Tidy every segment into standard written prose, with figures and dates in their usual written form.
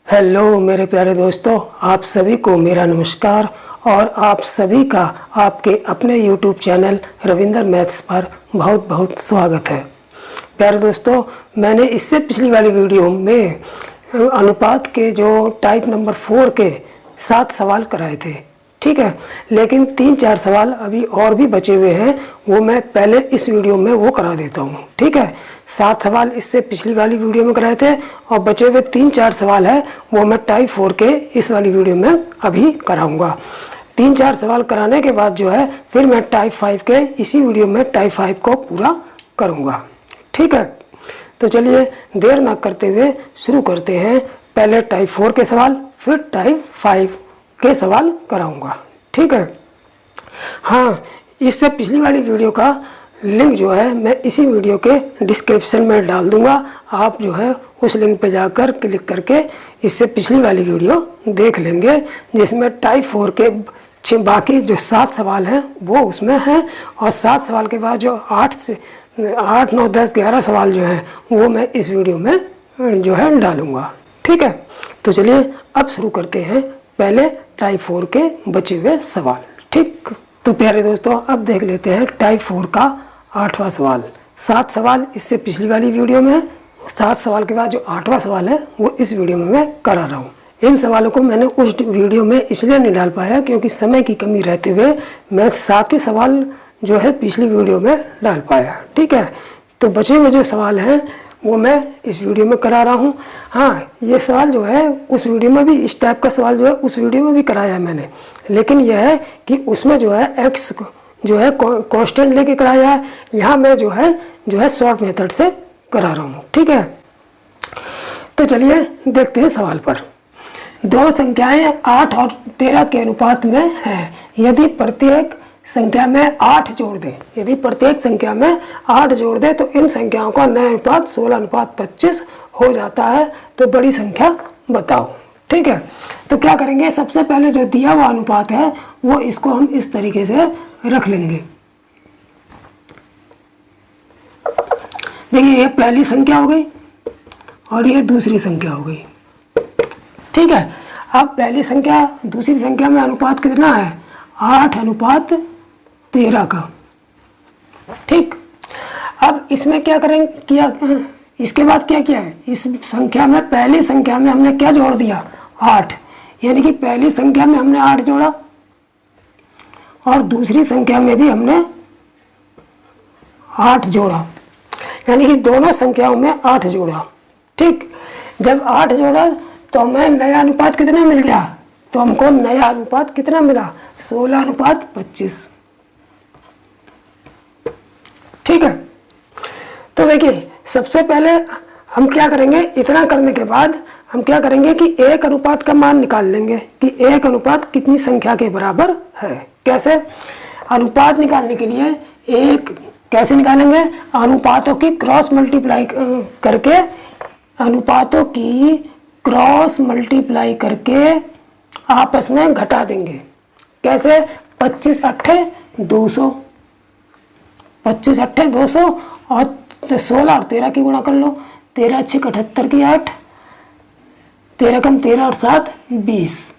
Hello मेरे प्यारे दोस्तों, आप सभी को मेरा नमस्कार और आप सभी का आपके अपने YouTube चैनल रविंदर मैथ्स पर बहुत बहुत स्वागत है। प्यारे दोस्तों, मैंने इससे पिछली वाली वीडियो में अनुपात के जो टाइप नंबर 4 के 7 सवाल कराए थे, ठीक है। लेकिन 3-4 सवाल अभी और भी बचे हुए हैं, वो मैं पहले इस वीडियो में वो करा देता हूँ, ठीक है। 7 सवाल इससे पिछली वाली वीडियो में कराए थे और बचे हुए 3-4 सवाल है वो मैं टाइप 4 के इस वाली वीडियो में अभी कराऊंगा। 3-4 सवाल कराने के बाद जो है फिर मैं टाइप 5 के इसी वीडियो में टाइप 5 को पूरा करूँगा, ठीक है। तो चलिए देर ना करते हुए शुरू करते हैं। पहले टाइप 4 के सवाल फिर टाइप 5 के सवाल कराऊंगा, ठीक है। हाँ, इससे पिछली वाली वीडियो का लिंक जो है मैं इसी वीडियो के डिस्क्रिप्शन में डाल दूंगा। आप जो है उस लिंक पे जाकर क्लिक करके इससे पिछली वाली वीडियो देख लेंगे, जिसमें टाइप 4 के बाकी जो 7 सवाल हैं वो उसमें हैं और 7 सवाल के बाद जो 8, 9, 10, 11 सवाल जो हैं वो मैं इस वीडियो में जो है डालूंगा, ठीक है। तो चलिए अब शुरू करते हैं पहले टाइप 4 के बचे हुए सवाल, ठीक। तो प्यारे दोस्तों, अब देख लेते हैं टाइप 4 का 8वां सवाल। 7 सवाल इससे पिछली वाली वीडियो में, 7 सवाल के बाद जो 8वां सवाल है वो इस वीडियो में मैं करा रहा हूँ। इन सवालों को मैंने उस वीडियो में इसलिए नहीं डाल पाया क्योंकि समय की कमी रहते हुए मैं 7 ही सवाल जो है पिछली वीडियो में डाल पाया, ठीक है। तो बचे हुए जो सवाल हैं वो मैं इस वीडियो में करा रहा हूँ। हाँ, ये सवाल जो है उस वीडियो में भी, इस टाइप का सवाल जो है उस वीडियो में भी कराया है मैंने, लेकिन यह है कि उसमें जो है एक्स जो है कांस्टेंट लेके कराया है। यहाँ मैं जो है शॉर्ट मेथड से करा रहा हूँ, ठीक है। तो चलिए देखते हैं सवाल पर। दो संख्याएं 8 और 13 के अनुपात में हैं। यदि प्रत्येक संख्या में 8 जोड़ दें, यदि प्रत्येक संख्या में 8 जोड़ दें तो इन संख्याओं का नया अनुपात 16:25 हो जाता है। तो बड़ी संख्या बताओ, ठीक है। तो क्या करेंगे, सबसे पहले जो दिया हुआ अनुपात है वो इसको हम इस तरीके से रख लेंगे। देखिए, ये पहली संख्या हो गई और ये दूसरी संख्या हो गई, ठीक है। अब पहली संख्या दूसरी संख्या में अनुपात कितना है, 8:13 का, ठीक। अब इसमें क्या करेंगे, इसके बाद क्या किया है, इस संख्या में पहली संख्या में हमने क्या जोड़ दिया, 8, यानी कि पहली संख्या में हमने 8 जोड़ा और दूसरी संख्या में भी हमने 8 जोड़ा, यानी कि दोनों संख्याओं में 8 जोड़ा, ठीक। जब 8 जोड़ा तो हमें नया अनुपात कितना मिल गया, तो हमको नया अनुपात कितना मिला, 16:25, ठीक है। तो देखिए, सबसे पहले हम क्या करेंगे, इतना करने के बाद हम क्या करेंगे कि एक अनुपात का मान निकाल लेंगे कि एक अनुपात कितनी संख्या के बराबर है। कैसे, अनुपात निकालने के लिए एक कैसे निकालेंगे, अनुपातों की क्रॉस मल्टीप्लाई करके, अनुपातों की क्रॉस मल्टीप्लाई करके आपस में घटा देंगे। कैसे, 25 8 200, 25 8 200 और 16 और 13 की गुणा कर लो, 13 6 78 की 8, 13 कम 13 और 7 20,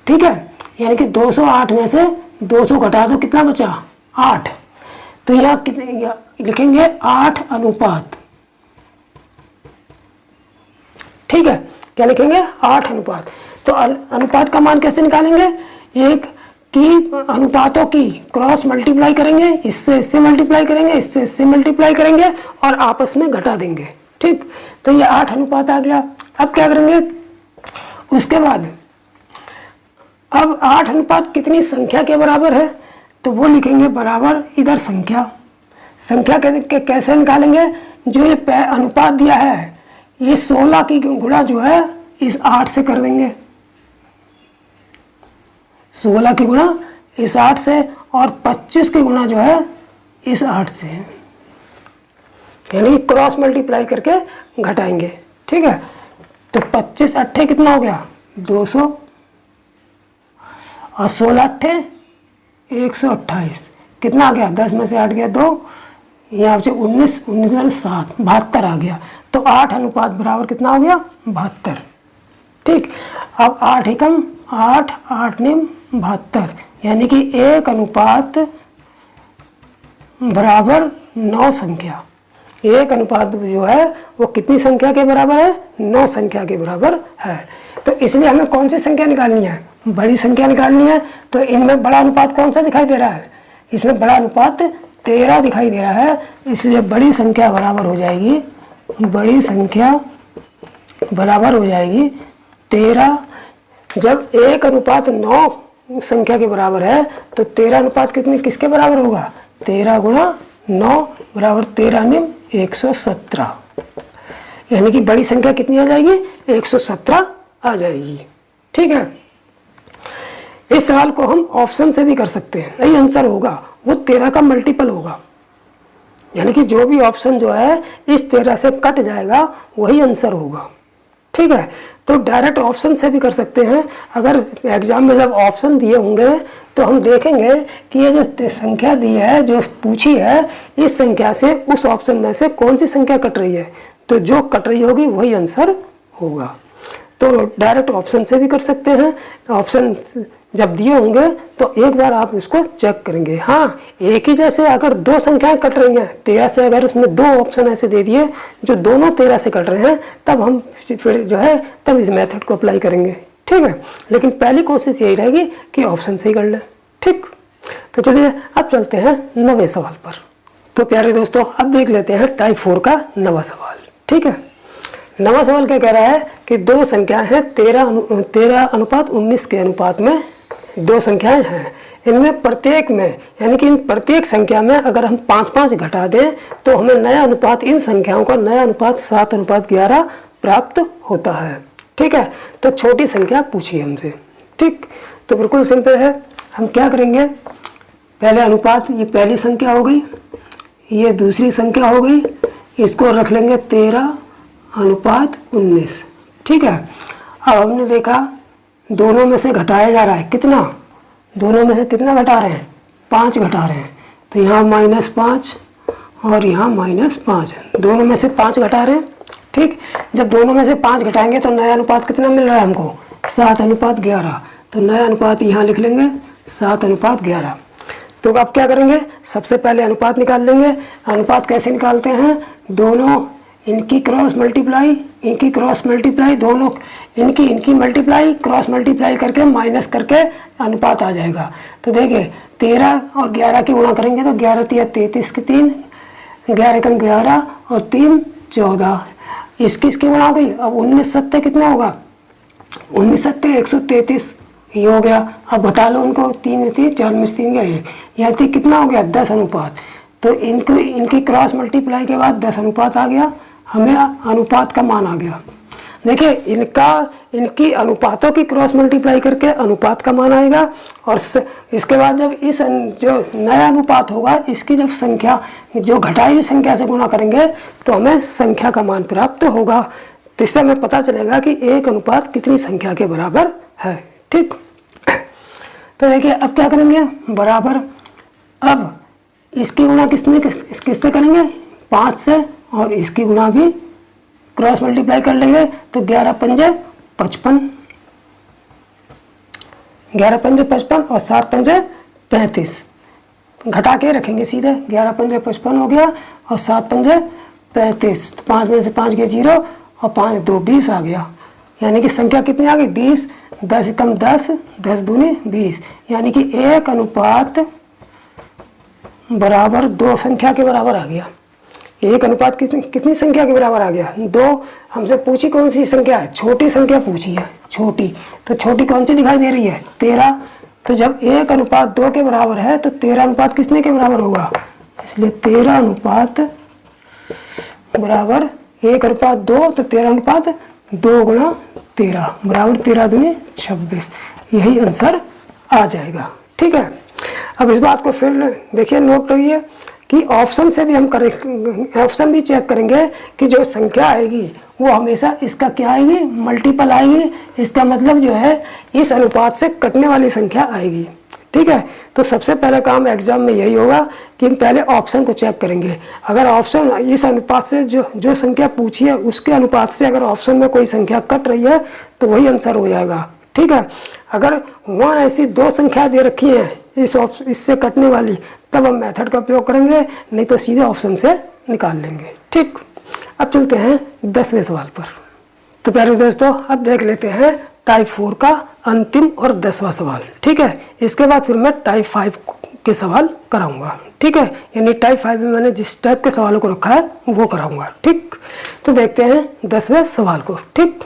ठीक है। यानी कि 208 में से 200 घटा दो, कितना बचा, 8। तो यहाँ कितने लिखेंगे, 8 अनुपात, ठीक है। क्या लिखेंगे, 8 अनुपात। तो अनुपात का मान कैसे निकालेंगे, एक की अनुपातों की क्रॉस मल्टीप्लाई करेंगे, इससे इससे मल्टीप्लाई करेंगे, इससे इससे मल्टीप्लाई करेंगे और आपस में घटा देंगे, ठीक। तो ये 8 अनुपात आ गया। अब क्या करेंगे, उसके बाद अब 8 अनुपात कितनी संख्या के बराबर है, तो वो लिखेंगे बराबर, इधर संख्या, संख्या के कैसे निकालेंगे, जो ये अनुपात दिया है ये 16 की गुणा जो है इस 8 से कर देंगे, 16 की गुणा इस 8 से और 25 की गुणा जो है इस 8 से, यानी क्रॉस मल्टीप्लाई करके घटाएंगे, ठीक है। तो 25 8 कितना हो गया, 200 और 16 8 128, कितना आ गया, 10 में से 8 गया 2, यहाँ से 19 19 में 7, 72 आ गया। तो तो 8 अनुपात बराबर कितना हो गया 72। ठीक, अब 8 एकम 8, 8 निम 72, यानी कि 1 अनुपात बराबर 9 संख्या। 1 अनुपात जो है वो कितनी संख्या के बराबर है, 9 संख्या के बराबर है। तो इसलिए हमें कौन सी संख्या निकालनी है, बड़ी संख्या निकालनी है। तो इनमें बड़ा अनुपात कौन सा दिखाई दे रहा है, इसमें बड़ा अनुपात 13 दिखाई दे रहा है, इसलिए बड़ी संख्या बराबर हो जाएगी, बड़ी संख्या बराबर हो जाएगी 13। जब 1 अनुपात 9 संख्या के बराबर है तो 13 अनुपात किसके बराबर होगा, 13 गुणा 9 बराबर 13 निम 117, यानी कि बड़ी संख्या कितनी आ जाएगी, 117 आ जाएगी। ठीक है, इस सवाल को हम ऑप्शन से भी कर सकते हैं, यही आंसर होगा, वो 13 का मल्टीपल होगा, यानी कि जो भी ऑप्शन जो है इस 13 से कट जाएगा वही आंसर होगा। ठीक है, तो डायरेक्ट ऑप्शन से भी कर सकते हैं। अगर एग्जाम में जब ऑप्शन दिए होंगे तो हम देखेंगे कि ये जो संख्या दी है, जो पूछी है, इस संख्या से उस ऑप्शन में से कौन सी संख्या कट रही है, तो जो कट रही होगी वही आंसर होगा। तो डायरेक्ट ऑप्शन से भी कर सकते हैं। ऑप्शन जब दिए होंगे तो एक बार आप उसको चेक करेंगे। हाँ, एक ही जैसे अगर 2 संख्याएं कट रही हैं 13 से, अगर उसमें 2 ऑप्शन ऐसे दे दिए जो दोनों 13 से कट रहे हैं, तब हम फिर जो है तब इस मेथड को अप्लाई करेंगे। ठीक है, लेकिन पहली कोशिश यही रहेगी कि ऑप्शन से ही कर लें। ठीक, तो चलिए अब चलते हैं 9वें सवाल पर। तो प्यारे दोस्तों, अब देख लेते हैं टाइप 4 का 9वां सवाल। ठीक है, 9वां सवाल क्या कह रहा है कि 2 संख्या हैं 13 अनुपात 19 के अनुपात में 2 संख्याएं हैं। इनमें प्रत्येक में, यानी कि इन प्रत्येक संख्या में अगर हम 5-5 घटा दें तो हमें नया अनुपात, इन संख्याओं का नया अनुपात 7:11 प्राप्त होता है। ठीक है, तो छोटी संख्या पूछी हमसे। ठीक, तो बिल्कुल सिंपल है, हम क्या करेंगे, पहले अनुपात, ये पहली संख्या हो गई, ये दूसरी संख्या हो गई, इसको रख लेंगे 13 अनुपात 19। ठीक है, अब हमने देखा दोनों में से घटाया जा रहा है, कितना, दोनों में से कितना घटा रहे हैं, 5 घटा रहे हैं, तो यहाँ -5 और यहाँ -5, दोनों में से 5 घटा रहे हैं। ठीक, जब दोनों में से 5 घटाएंगे तो नया अनुपात कितना मिल रहा है हमको, 7:11, तो नया अनुपात यहाँ लिख लेंगे 7:11। तो अब क्या करेंगे, सबसे पहले अनुपात निकाल लेंगे। अनुपात कैसे निकालते हैं, दोनों इनकी क्रॉस मल्टीप्लाई, इनकी क्रॉस मल्टीप्लाई, दोनों इनकी मल्टीप्लाई, क्रॉस मल्टीप्लाई करके माइनस करके अनुपात आ जाएगा। तो देखिए 13 और 11 की गुणा करेंगे तो 11 × 33 के 3, 11 × 11 और 3 14, इसकी गुणा हो गई। अब 19 7 कितना होगा, 19 7 133 ये हो गया। अब घटा लो उनको, 3 3 4 में 3 गया 1, यहाँ तक कितना हो गया 10 अनुपात। तो इनकी क्रॉस मल्टीप्लाई के बाद 10 अनुपात आ गया, हमें अनुपात का मान आ गया। देखिए इनकी अनुपातों की क्रॉस मल्टीप्लाई करके अनुपात का मान आएगा, और इसके बाद जब इस जो नया अनुपात होगा इसकी जब संख्या, जो घटाई हुई संख्या से गुणा करेंगे तो हमें संख्या का मान प्राप्त होगा। तो इससे हमें पता चलेगा कि 1 अनुपात कितनी संख्या के बराबर है। ठीक, तो देखिए अब क्या करेंगे, बराबर, अब इसकी गुणा किससे करेंगे, 5 से, और इसकी गुणा भी क्रॉस मल्टीप्लाई कर लेंगे तो 11 पंजे 55, 11 पंजे 55 और 7 पंजे 35, घटा के रखेंगे सीधे, 11 पंजे 55 हो गया और 7 पंजे 35, 5 में से 5 गए 0 और 5 2 20 आ गया, यानी कि संख्या कितनी आ गई 20, 10 कम 10, 10 दूनी 20, यानी कि 1 अनुपात बराबर 2 संख्या के बराबर आ गया। 1 अनुपात कितनी संख्या के बराबर आ गया, 2। हमसे पूछी कौन सी संख्या है, छोटी संख्या पूछी है, छोटी, तो छोटी कौन सी दिखाई दे रही है 13। तो जब 1 अनुपात 2 के बराबर है तो 13 अनुपात कितने के बराबर होगा, इसलिए 13 अनुपात बराबर 1 अनुपात 2, तो 13 अनुपात 2 गुणा 13 बराबर 13 दूनी 26, यही आंसर आ जाएगा। ठीक है, अब इस बात को फिर देखिए, नोट करिए कि ऑप्शन से भी हम करें, ऑप्शन भी चेक करेंगे कि जो संख्या आएगी वो हमेशा इसका क्या आएगी, मल्टीपल आएगी। इसका मतलब जो है इस अनुपात से कटने वाली संख्या आएगी। ठीक है, तो सबसे पहला काम एग्जाम में यही होगा कि हम पहले ऑप्शन को चेक करेंगे। अगर ऑप्शन इस अनुपात से जो संख्या पूछी है उसके अनुपात से अगर ऑप्शन में कोई संख्या कट रही है तो वही आंसर हो जाएगा। ठीक है, अगर वहाँ ऐसी दो संख्या दे रखी हैं इससे कटने वाली, तब हम मेथड का उपयोग करेंगे, नहीं तो सीधे ऑप्शन से निकाल लेंगे। ठीक, अब चलते हैं 10वें सवाल पर। तो प्यारे दोस्तों अब देख लेते हैं टाइप 4 का अंतिम और 10वां सवाल। ठीक है, इसके बाद फिर मैं टाइप 5 के सवाल कराऊंगा। ठीक है, यानी टाइप 5 में मैंने जिस टाइप के सवालों को रखा है वो कराऊंगा। ठीक, तो देखते हैं 10वें सवाल को। ठीक,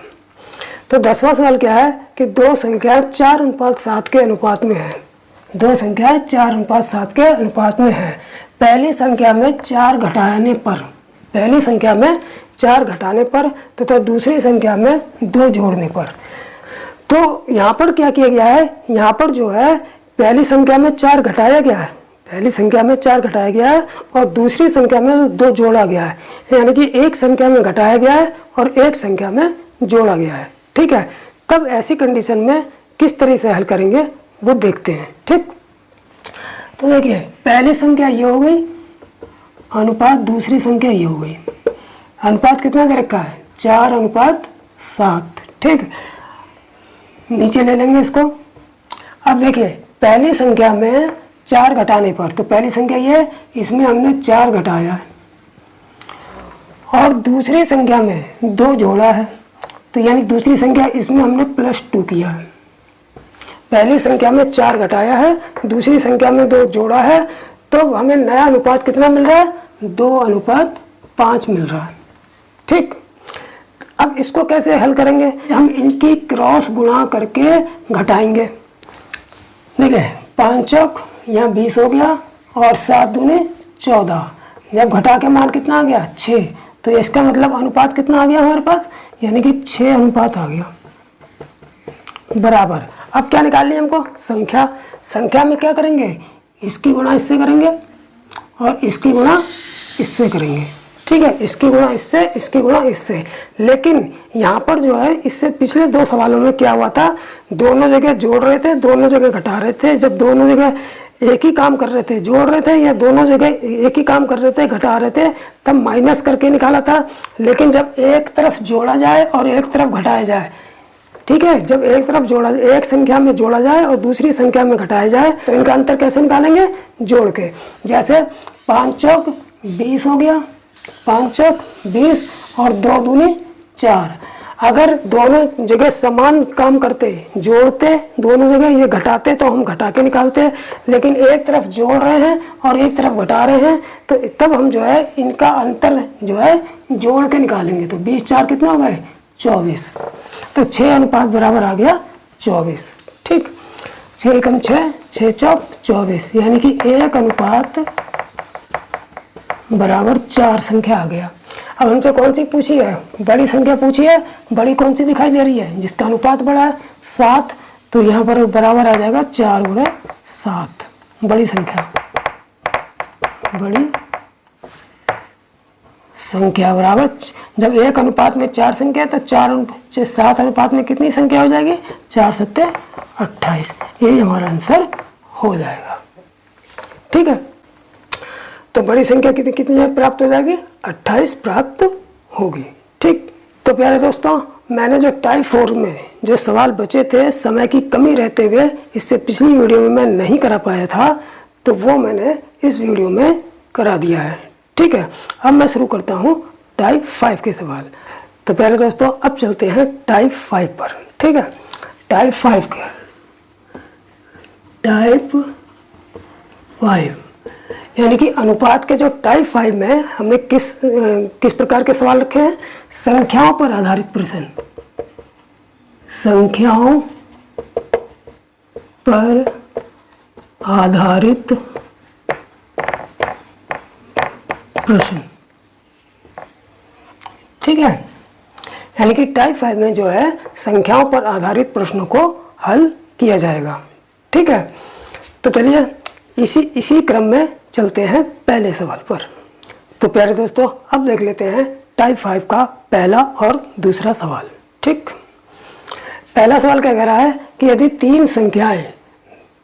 तो 10वां सवाल क्या है कि दो संख्याएं 4:7 के अनुपात में है। दो संख्याएं 4:7 के अनुपात में है। पहली संख्या में 4 घटाने पर, पहली संख्या में 4 घटाने पर तथा दूसरी संख्या में 2 जोड़ने पर। तो यहाँ पर क्या किया गया है, यहाँ पर जो है पहली संख्या में 4 घटाया गया है, पहली संख्या में 4 घटाया गया है और दूसरी संख्या में 2 जोड़ा गया है, यानी कि एक संख्या में घटाया गया है और एक संख्या में जोड़ा गया है। ठीक है, तब ऐसी कंडीशन में किस तरह से हल करेंगे वो देखते हैं। ठीक, तो देखिए पहली संख्या ये हो गई अनुपात दूसरी संख्या ये हो गई। अनुपात कितना दे रखा है 4:7। ठीक, नीचे ले लेंगे इसको। अब देखिए पहली संख्या में 4 घटाने पर, तो पहली संख्या ये है, इसमें हमने 4 घटाया है और दूसरी संख्या में 2 जोड़ा है, तो यानी दूसरी संख्या इसमें हमने +2 किया है। पहली संख्या में 4 घटाया है, दूसरी संख्या में 2 जोड़ा है, तो हमें नया अनुपात कितना मिल रहा है 2:5 मिल रहा है। ठीक, अब इसको कैसे हल करेंगे, हम इनकी क्रॉस गुणा करके घटाएंगे। देखिए 5 चौक यहाँ 20 हो गया और 7 दूने 14, जब घटा के मान कितना आ गया 6, तो इसका मतलब अनुपात कितना आ गया हमारे पास, यानी कि 6 अनुपात आ गया बराबर। अब क्या निकालनी है हमको संख्या, संख्या में क्या करेंगे इसकी गुणा इससे करेंगे और इसकी गुणा इससे करेंगे। ठीक है, इसकी गुणा इससे, इसकी गुणा इससे। लेकिन यहाँ पर जो है इससे पिछले 2 सवालों में क्या हुआ था, दोनों जगह जोड़ रहे थे, दोनों जगह घटा रहे थे। जब दोनों जगह एक ही काम कर रहे थे, जोड़ रहे थे, या दोनों जगह एक ही काम कर रहे थे, घटा रहे थे, तब माइनस करके निकाला था। लेकिन जब एक तरफ जोड़ा जाए और एक तरफ घटाया जाए, ठीक है, जब एक तरफ जोड़ा, एक संख्या में जोड़ा जाए और दूसरी संख्या में घटाया जाए, तो इनका अंतर कैसे निकालेंगे जोड़ के। जैसे 5 चौक 20 हो गया, 5 चौक 20 और 2 दूनी 4। अगर दोनों जगह समान काम करते, जोड़ते, दोनों जगह ये घटाते, तो हम घटा के निकालते। लेकिन एक तरफ जोड़ रहे हैं और एक तरफ घटा रहे हैं, तो तब हम जो है इनका अंतर जो है जोड़ के निकालेंगे। तो 20 4 कितना हो गए 24, तो 6 अनुपात बराबर आ गया 24। ठीक, 6 एकम 6, 6 चौक 24, यानी कि 1 अनुपात बराबर 4 संख्या आ गया। अब हमसे कौन सी पूछी है, बड़ी संख्या पूछी है। बड़ी कौन सी दिखाई दे रही है, जिसका अनुपात बड़ा है 7, तो यहाँ पर बराबर आ जाएगा 4 × 7। बड़ी संख्या, बड़ी संख्या बराबर, जब 1 अनुपात में 4 संख्या है तो 7 अनुपात में कितनी संख्या हो जाएगी 4 7 28। यही हमारा आंसर हो जाएगा। ठीक है, तो बड़ी संख्या कितनी है प्राप्त हो जाएगी 28 प्राप्त होगी। ठीक, तो प्यारे दोस्तों मैंने जो टाइप 4 में जो सवाल बचे थे समय की कमी रहते हुए इससे पिछली वीडियो में मैं नहीं करा पाया था, तो वो मैंने इस वीडियो में करा दिया है। ठीक है, अब मैं शुरू करता हूँ टाइप 5 के सवाल। तो प्यारे दोस्तों अब चलते हैं टाइप 5 पर। ठीक है, टाइप 5 के टाइप 5 यानी कि अनुपात के जो टाइप 5 में हमने किस प्रकार के सवाल रखे हैं, संख्याओं पर आधारित प्रश्न। संख्याओं पर आधारित प्रश्न। ठीक है, यानी कि टाइप 5 में जो है संख्याओं पर आधारित प्रश्नों को हल किया जाएगा। ठीक है, तो चलिए इसी क्रम में चलते हैं पहले सवाल पर। तो प्यारे दोस्तों अब देख लेते हैं टाइप 5 का पहला और दूसरा सवाल। ठीक, पहला सवाल क्या कह रहा है कि यदि 3 संख्याएं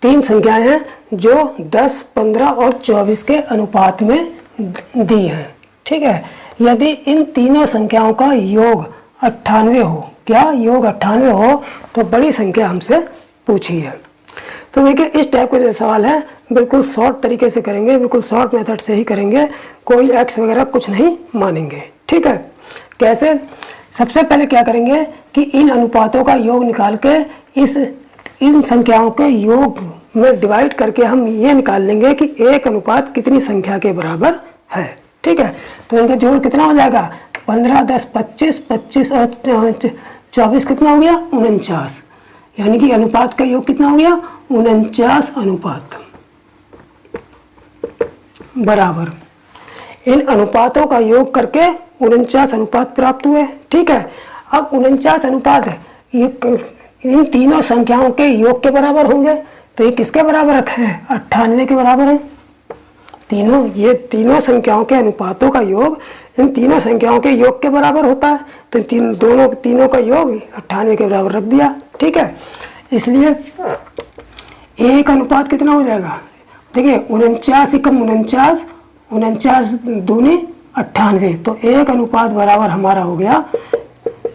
तीन संख्याएं हैं जो 10, 15 और 24 के अनुपात में दी हैं। ठीक है, यदि इन तीनों संख्याओं का योग 98 हो, क्या योग 98 हो, तो बड़ी संख्या हमसे पूछी है। तो देखिए इस टाइप के जो सवाल है बिल्कुल शॉर्ट तरीके से करेंगे, बिल्कुल शॉर्ट मेथड से ही करेंगे, कोई एक्स वगैरह कुछ नहीं मानेंगे। ठीक है, कैसे? सबसे पहले क्या करेंगे कि इन अनुपातों का योग निकाल के इन संख्याओं के योग में डिवाइड करके हम ये निकाल लेंगे कि एक अनुपात कितनी संख्या के बराबर है। ठीक है, तो इनका जोड़ कितना हो जाएगा? 15, 10, 25, 25 और 24 कितना हो गया? 49। यानी कि अनुपात का योग कितना हो गया? 49 अनुपात बराबर। इन अनुपातों का योग करके 49 अनुपात प्राप्त हुए। ठीक है, अब 49 अनुपात ये इन तीनों संख्याओं के योग के बराबर होंगे, तो ये किसके बराबर रखे हैं? 98 के बराबर है। ये तीनों संख्याओं के अनुपातों का योग इन तीनों संख्याओं के योग के बराबर होता है, तो तीनों का योग 98 के बराबर रख दिया। ठीक है, इसलिए एक अनुपात कितना हो जाएगा? देखिए 49 एकम 49, 49 दूनी 98, तो एक अनुपात बराबर हमारा हो गया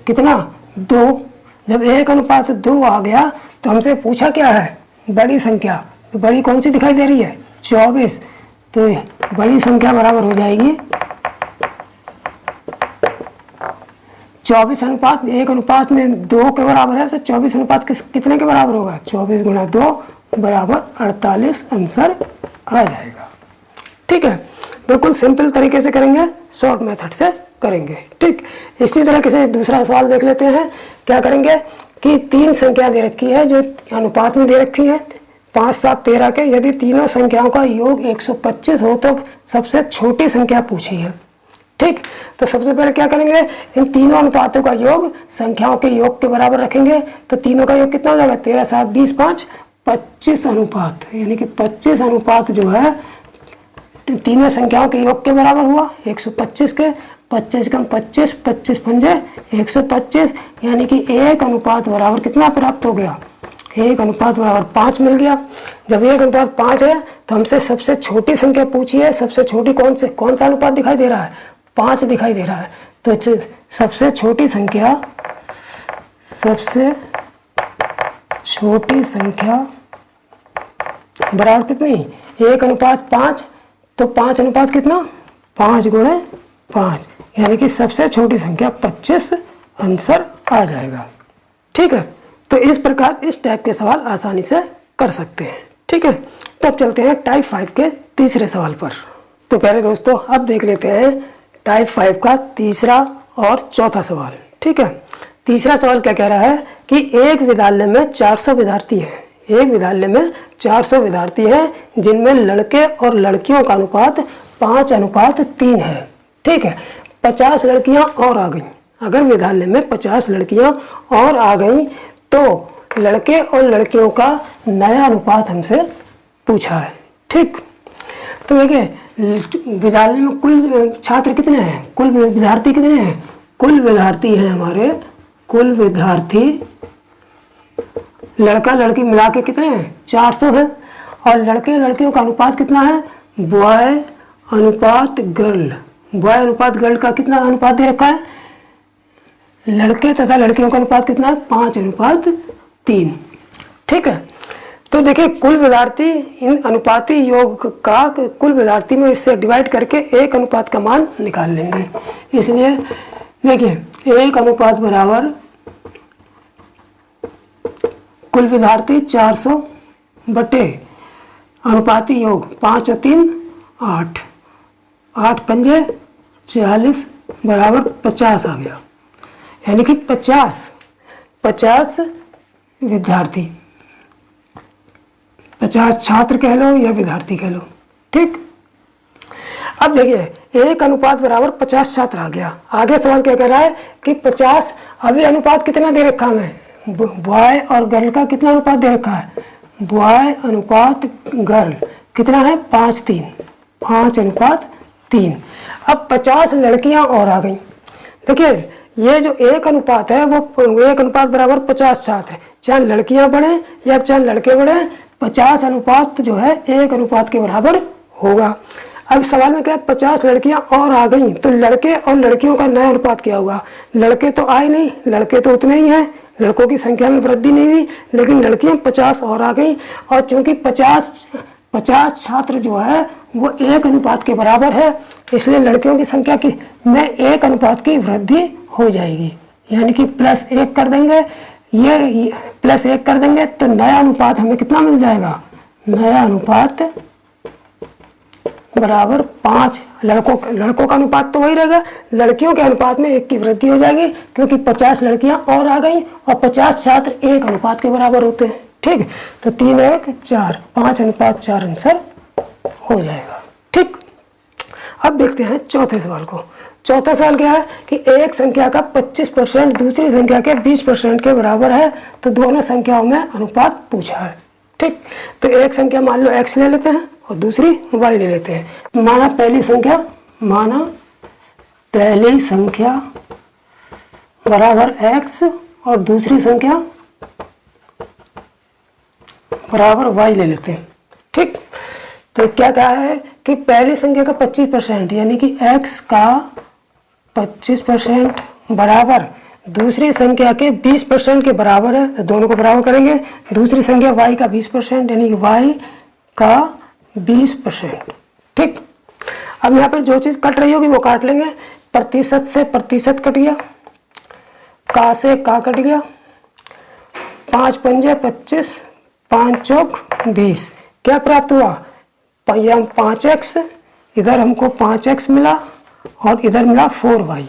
कितना? 2। जब एक अनुपात 2 आ गया तो हमसे पूछा क्या है? बड़ी संख्या। तो बड़ी कौन सी दिखाई दे रही है? 24। तो बड़ी संख्या बराबर हो जाएगी 24 अनुपात, एक अनुपात में 2 के बराबर है, तो 24 अनुपात कितने के बराबर होगा? 24 गुणा 2 बराबर 48 आंसर आ जाएगा। ठीक है, बिल्कुल सिंपल तरीके से करेंगे, शॉर्ट मेथड से करेंगे। ठीक, इसी तरह से दूसरा सवाल देख लेते हैं। क्या करेंगे कि तीन संख्या दे रखी है जो अनुपात में दे रखी है 5, 7, 13 के। यदि तीनों संख्याओं का योग 125 हो तो सबसे छोटी संख्या पूछी है। ठीक, तो सबसे पहले क्या करेंगे? इन तीनों अनुपातों का योग संख्याओं के योग के बराबर रखेंगे, तो तीनों का योग कितना हो जाएगा? 13, 7, 20, 5, 25 अनुपात। यानी कि 25 अनुपात जो है तीनों संख्याओं के योग के बराबर हुआ 125 के। 25 कम 25, 25 पंजे 125, यानी कि एक अनुपात बराबर कितना प्राप्त हो गया? एक अनुपात बराबर 5 मिल गया। जब एक अनुपात 5 है तो हमसे सबसे छोटी संख्या पूछी है। सबसे छोटी कौन सा अनुपात दिखाई दे रहा है? 5 दिखाई दे रहा है। तो सबसे छोटी संख्या बराबर कितनी? 1 अनुपात 5, तो 5 अनुपात कितना? 5 गुणे 5, यानी कि सबसे छोटी संख्या 25 आंसर आ जाएगा। ठीक है, तो इस प्रकार इस टाइप के सवाल आसानी से कर सकते हैं। ठीक है, तब चलते हैं टाइप 5 के तीसरे सवाल पर। तो पहले दोस्तों अब देख लेते हैं टाइप 5 का तीसरा और चौथा सवाल। ठीक है, तीसरा सवाल क्या कह रहा है कि एक विद्यालय में 400 विद्यार्थी हैं। एक विद्यालय में 400 विद्यार्थी हैं जिनमें लड़के और लड़कियों का अनुपात 5:3 है। ठीक है, 50 लड़कियां और आ गई। अगर विद्यालय में 50 लड़कियां और आ गई तो लड़के और लड़कियों का नया अनुपात हमसे पूछा है। ठीक, तो देखिए विद्यालय में कुल छात्र कितने हैं? कुल विद्यार्थी कितने हैं? कुल विद्यार्थी हैं हमारे, कुल विद्यार्थी लड़का लड़की मिला के कितने हैं? 400 हैं। और लड़के लड़कियों का अनुपात कितना है? बॉय अनुपात गर्ल। बॉय अनुपात गर्ल का कितना अनुपात दे रखा है? लड़के तथा लड़कियों का अनुपात कितना है? 5:3। ठीक है, तो देखिए कुल विद्यार्थी इन अनुपाती योग का कुल विद्यार्थी में इससे डिवाइड करके एक अनुपात का मान निकाल लेंगे। इसलिए देखिए एक अनुपात बराबर कुल विद्यार्थी 400 बटे अनुपाती योग 5 और 3 8, 8 पंजे 40 बराबर 50 आ गया। यानी कि 50 विद्यार्थी, 50 छात्र कह लो या विद्यार्थी कह लो। ठीक, अब देखिए एक अनुपात बराबर 50 छात्र आ गया। आगे सवाल क्या कह रहा है कि 50 अभी अनुपात कितना दे रखा है? बॉय और गर्ल का कितना अनुपात दे रखा है? बॉय अनुपात गर्ल कितना है? 5:3, 5:3। अब 50 लड़कियां और आ गई। देखिए ये जो एक अनुपात है वो एक अनुपात बराबर 50 छात्र, चाहे लड़कियां बढ़े या चाहे लड़के बढ़े, 50 अनुपात जो है 1 अनुपात के बराबर होगा। अब सवाल में क्या है, 50 लड़कियां और आ गई, तो लड़के और लड़कियों का नया अनुपात क्या होगा। लड़के तो आए नहीं, लड़के तो उतने ही हैं, लड़कों की संख्या में वृद्धि नहीं हुई, लेकिन लड़कियां 50 और आ गई। और चूंकि 50 छात्र जो है वो 1 अनुपात के बराबर है, इसलिए लड़कियों की संख्या की में 1 अनुपात की वृद्धि हो जाएगी, यानी कि +1 कर देंगे, ये +1 कर देंगे तो नया अनुपात हमें कितना मिल जाएगा, नया अनुपात बराबर 5। लड़कों का अनुपात तो वही रहेगा, लड़कियों के अनुपात में 1 की वृद्धि हो जाएगी, क्योंकि 50 लड़कियां और आ गई और 50 छात्र 1 अनुपात के बराबर होते हैं। ठीक, तो 3 1 4, 5 अनुपात 4 आंसर हो जाएगा। ठीक, अब देखते हैं चौथे सवाल को। चौथा सवाल क्या है कि एक संख्या का 25% दूसरी संख्या के 20% के बराबर है, तो दोनों संख्याओं में अनुपात पूछा है। ठीक, तो एक संख्या मान लो x ले लेते हैं और दूसरी y ले लेते हैं। माना पहली संख्या बराबर x और दूसरी संख्या बराबर y ले लेते हैं। ठीक, तो क्या कहा है कि पहली संख्या का 25% यानी कि x का 25% बराबर दूसरी संख्या के 20% के बराबर है, तो दोनों को बराबर करेंगे। दूसरी संख्या y का 20% यानी कि y का 20%। ठीक, अब यहाँ पर जो चीज़ कट रही होगी वो काट लेंगे। प्रतिशत से प्रतिशत कट गया, का से का कट गया, 5 पंजे 25, 5 चौक 20। क्या प्राप्त हुआ, 5x, इधर हमको 5x मिला और इधर मिला 4y।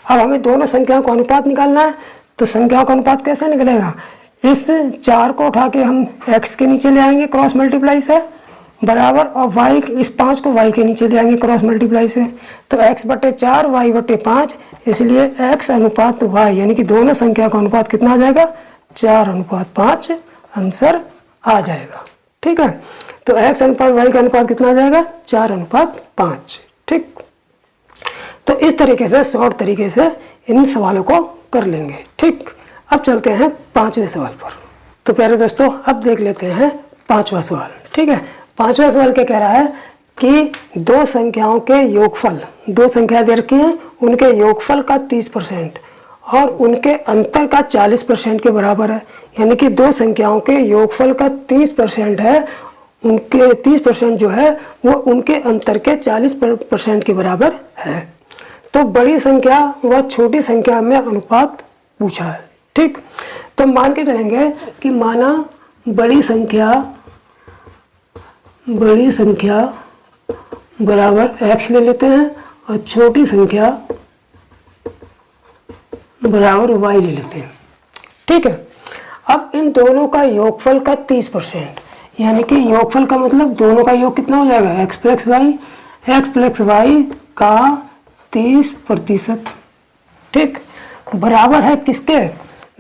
अब हमें दोनों संख्याओं का अनुपात निकालना है, तो संख्याओं का अनुपात कैसे निकलेगा, इस 4 को उठा के हम x के नीचे ले आएंगे क्रॉस मल्टीप्लाई से, बराबर, और y, इस 5 को y के नीचे ले आएंगे क्रॉस मल्टीप्लाई से, तो x/4 y/5, इसलिए x अनुपात y, यानी कि दोनों संख्या का अनुपात कितना आ जाएगा, 4:5 आंसर आ जाएगा। ठीक है, तो x अनुपात y का अनुपात कितना आ जाएगा, 4:5। ठीक, तो इस तरीके से शॉर्ट तरीके से इन सवालों को कर लेंगे। ठीक, अब चलते हैं 5वें सवाल पर। तो प्यारे दोस्तों, अब देख लेते हैं 5वां सवाल। ठीक है, 5वां सवाल क्या कह रहा है कि दो संख्याओं के योगफल, दो संख्याएं दे रखी हैं, उनके योगफल का 30% और उनके अंतर का 40% के बराबर है। यानी कि दो संख्याओं के योगफल का 30% है, उनके 30% जो है वो उनके अंतर के 40% के बराबर है। तो बड़ी संख्या व छोटी संख्या में अनुपात पूछा है। ठीक, तो मान के चलेंगे कि माना बड़ी संख्या बराबर x ले लेते हैं और छोटी संख्या बराबर y ले लेते हैं। ठीक है, अब इन दोनों का योगफल का 30%, यानी कि योगफल का मतलब दोनों का योग कितना हो जाएगा, x प्लस वाई का 30%। ठीक, बराबर है किसके,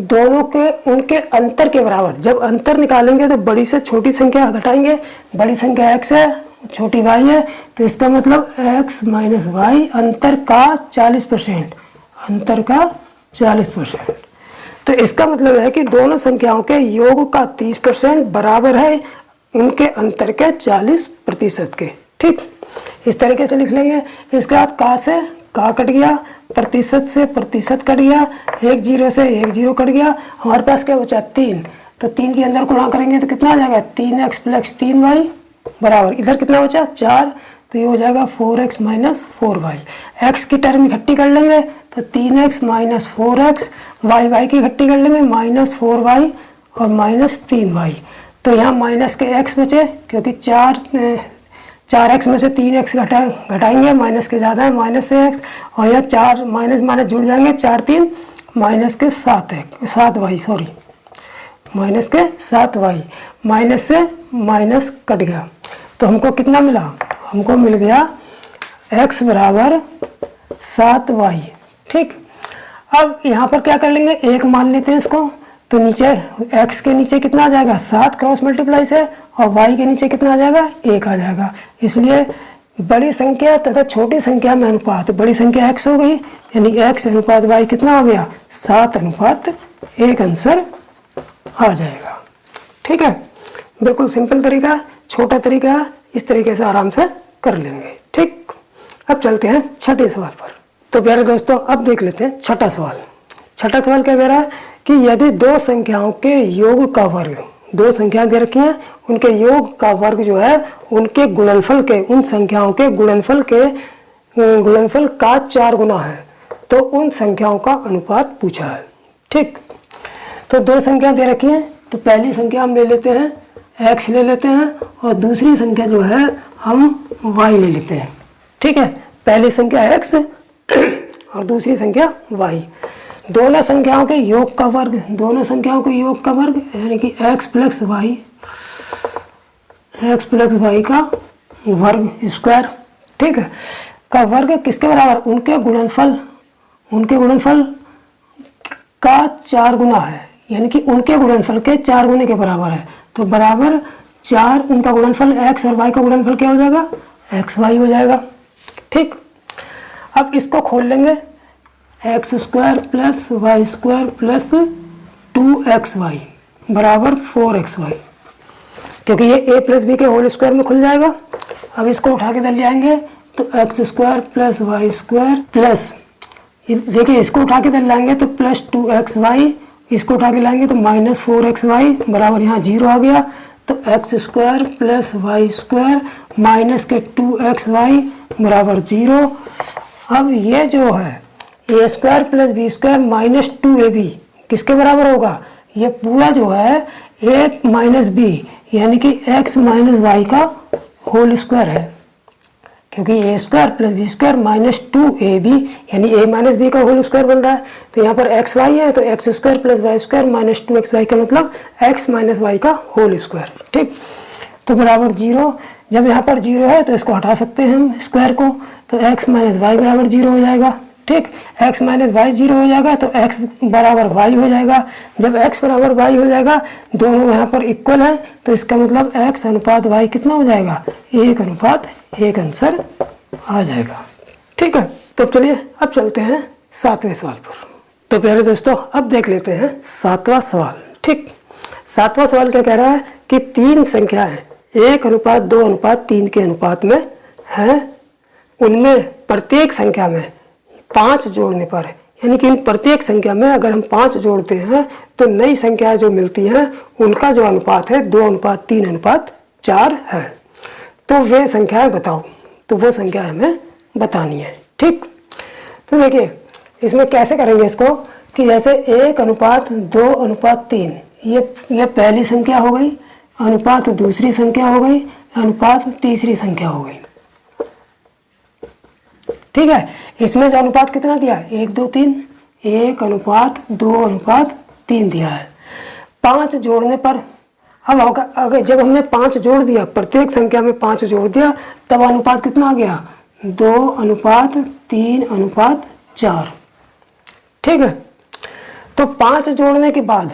दोनों के उनके अंतर के बराबर। जब अंतर निकालेंगे तो बड़ी से छोटी संख्या घटाएंगे, बड़ी संख्या x है छोटी y है, तो इसका मतलब x माइनस वाई अंतर का 40%, अंतर का 40%। तो इसका मतलब है कि दोनों संख्याओं के योग का 30% बराबर है उनके अंतर के 40% के। ठीक, इस तरीके से लिख लेंगे। इसके बाद का से का कट गया, प्रतिशत से प्रतिशत कट गया, 1 0 से 1 0 कट गया, हमारे पास क्या बचा 3, तो 3 के अंदर गुणा करेंगे तो कितना आ जाएगा 3x प्लस 3y बराबर, इधर कितना बचा 4, तो ये हो जाएगा 4x माइनस 4y। x की टर्म इकट्ठी कर लेंगे तो 3x माइनस 4x, y की इकट्ठी कर लेंगे माइनस 4y और माइनस 3y। तो यहाँ माइनस के x बचे, क्योंकि 4x में से 3x घटाएंगे, माइनस के ज़्यादा है माइनस से x, और यह 4 माइनस माइनस जुड़ जाएंगे, 4 3 माइनस के 7y, सॉरी माइनस के 7y, माइनस से माइनस कट गया, तो हमको कितना मिला, हमको मिल गया x बराबर 7y। ठीक, अब यहाँ पर क्या कर लेंगे, 1 मान लेते हैं इसको, तो नीचे x के नीचे कितना आ जाएगा 7 क्रॉस मल्टीप्लाई से, और y के नीचे कितना आ जाएगा 1 आ जाएगा। इसलिए बड़ी संख्या तथा छोटी संख्या में अनुपात, बड़ी संख्या x हो गई, यानी x अनुपात y कितना हो गया 7:1 आंसर आ जाएगा। ठीक है, बिल्कुल सिंपल तरीका, छोटा तरीका है, इस तरीके से आराम से कर लेंगे। ठीक, अब चलते हैं छठे सवाल पर। तो प्यारे दोस्तों अब देख लेते हैं छठा सवाल। छठा सवाल क्या कह रहा है कि यदि दो संख्याओं के योग का वर्ग, दो संख्याएं दे रखी हैं, उनके योग का वर्ग जो है उनके गुणनफल के, उन संख्याओं के गुणनफल का 4 गुना है, तो उन संख्याओं का अनुपात पूछा है। ठीक, तो दो संख्या दे रखी हैं, तो पहली संख्या हम ले लेते हैं x ले लेते हैं और दूसरी संख्या जो है हम y ले लेते हैं। ठीक है, पहली संख्या x और दूसरी संख्या y। दोनों संख्याओं के योग का वर्ग, दोनों संख्याओं के योग का वर्ग यानी कि x प्लस वाई का वर्ग स्क्वायर, ठीक है, का वर्ग किसके बराबर, उनके गुणनफल का 4 गुना है, यानी कि उनके गुणनफल के 4 गुने के बराबर है। तो बराबर 4, उनका गुणनफल x और y का गुणनफल क्या हो जाएगा, एक्स वाई हो जाएगा। ठीक, अब इसको खोल लेंगे, x square plus y square plus 2xy बराबर 4xy, क्योंकि ये a प्लस बी के होल स्क्वायर में खुल जाएगा। अब इसको उठा के इधर ले आएंगे तो x square plus y square plus, देखिए इसको उठा के इधर लाएंगे तो प्लस 2xy, इसको उठा के लाएंगे तो माइनस 4xy बराबर यहाँ 0 आ गया। तो x square plus y square minus के 2xy बराबर 0। अब ये जो है a square plus b square minus 2ab किसके बराबर होगा, ये पूरा जो है a माइनस बी यानी कि x माइनस वाई का होल स्क्वायर है, क्योंकि a square plus b square minus 2ab यानी a माइनस बी का होल स्क्वायर बन रहा है। तो यहाँ पर एक्स वाई है तो x square plus y square minus 2xy का मतलब x माइनस वाई का होल स्क्वायर। ठीक, तो बराबर 0। जब यहाँ पर 0 है तो इसको हटा सकते हैं हम स्क्वायर को, तो x माइनस वाई बराबर 0 हो जाएगा। ठीक, x माइनस वाई 0 हो जाएगा तो x बराबर y हो जाएगा। जब x बराबर y हो जाएगा, दोनों यहाँ पर इक्वल है, तो इसका मतलब x अनुपात y कितना हो जाएगा, 1:1 आंसर आ जाएगा। ठीक है, तो चलिए अब चलते हैं 7वें सवाल पर। तो प्यारे दोस्तों अब देख लेते हैं 7वां सवाल। ठीक, 7वां सवाल क्या कह रहा है कि 3 संख्याएं 1:2:3 के अनुपात में हैं, उनमें प्रत्येक संख्या में 5 जोड़ने पर, यानी कि इन प्रत्येक संख्या में अगर हम 5 जोड़ते हैं तो नई संख्या जो मिलती हैं उनका जो अनुपात है 2:3:4 है। तो वे संख्याएं बताओ, तो वो संख्या हमें बतानी है। ठीक, तो देखिए इसमें कैसे करेंगे इसको कि जैसे 1:2:3 ये पहली संख्या हो गई, अनुपात दूसरी संख्या हो गई, अनुपात तीसरी संख्या हो गई। ठीक है, इसमें जो अनुपात कितना दिया है 1, 2, 3, 1:2:3 दिया है। 5 जोड़ने पर, अब अगर जब हमने 5 जोड़ दिया, प्रत्येक संख्या में 5 जोड़ दिया, तब अनुपात कितना आ गया 2:3:4। ठीक है, तो 5 जोड़ने के बाद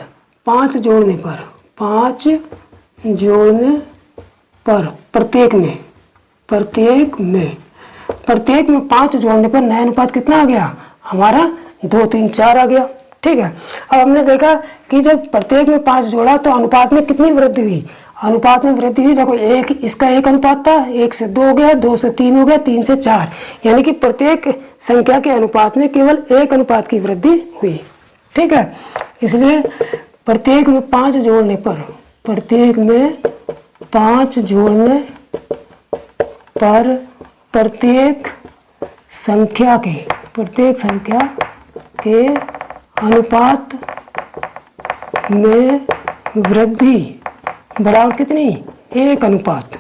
5 जोड़ने पर प्रत्येक में 5 जोड़ने पर नया अनुपात कितना आ गया हमारा 2:3:4 आ गया। ठीक है, अब हमने देखा कि जब प्रत्येक में 5 जोड़ा तो अनुपात में कितनी वृद्धि हुई, अनुपात में वृद्धि हुई, देखो इसका 1 अनुपात था, 1 से 2 हो गया, 2 से 3 हो गया, 3 से 4, यानी कि प्रत्येक संख्या के अनुपात में केवल 1 अनुपात की वृद्धि हुई। ठीक है, इसलिए प्रत्येक में 5 जोड़ने पर प्रत्येक संख्या के अनुपात में वृद्धि बराबर कितनी 1 अनुपात,